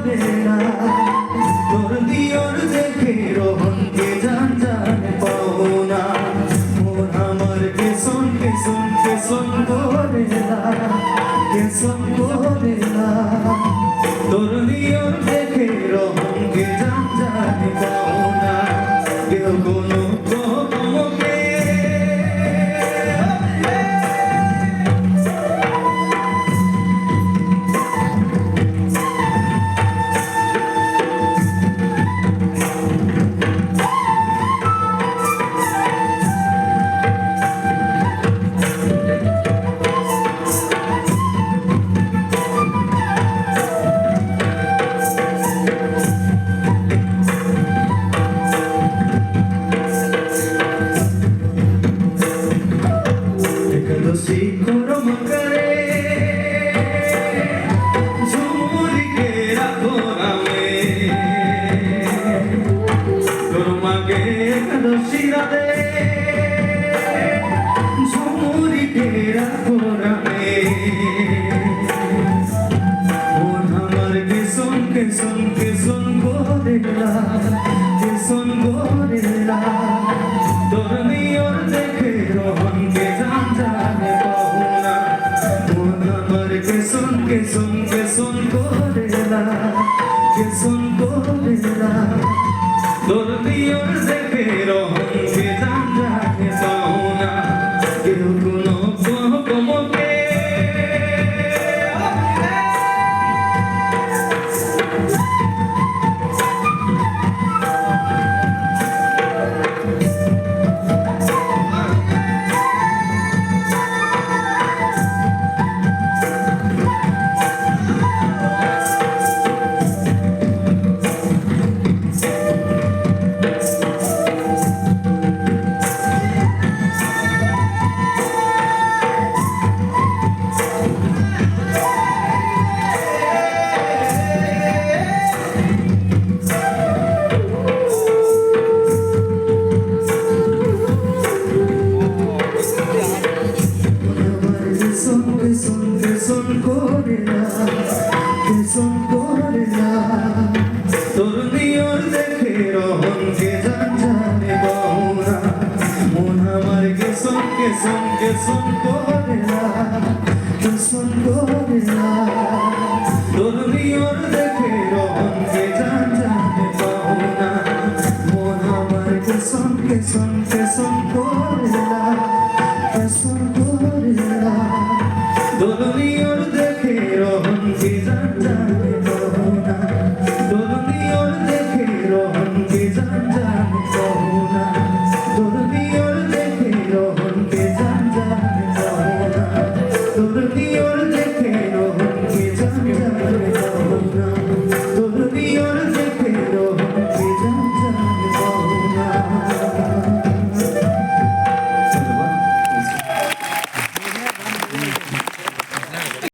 করে না তোর দিয়র দেখে রোহনকে জান জান পাও না মন আমার কেসন কেসন কেসন করে না কেসন করে না তোর দিয়র দেখে রোহনকে জান জান পাও না কেউ কোনো কমকে Son que son gorila, que son gorila. Dormiyor dekhe rohan ke jaan jaane pauna. Monamar ke son gorila, que son gorila. Dormiyor dekhe rohan ke jaan jaane pauna. Keu kuno como ke son gorila, que son gorila. তোর দিয়র দেখে রোহন কে জান জানে পাওনা মন আমার কে son gorila, que son gorila. তোর দিয়র দেখে রোহন কে জান জানে পাওনা মন আমার কে son gorila, que son gorila.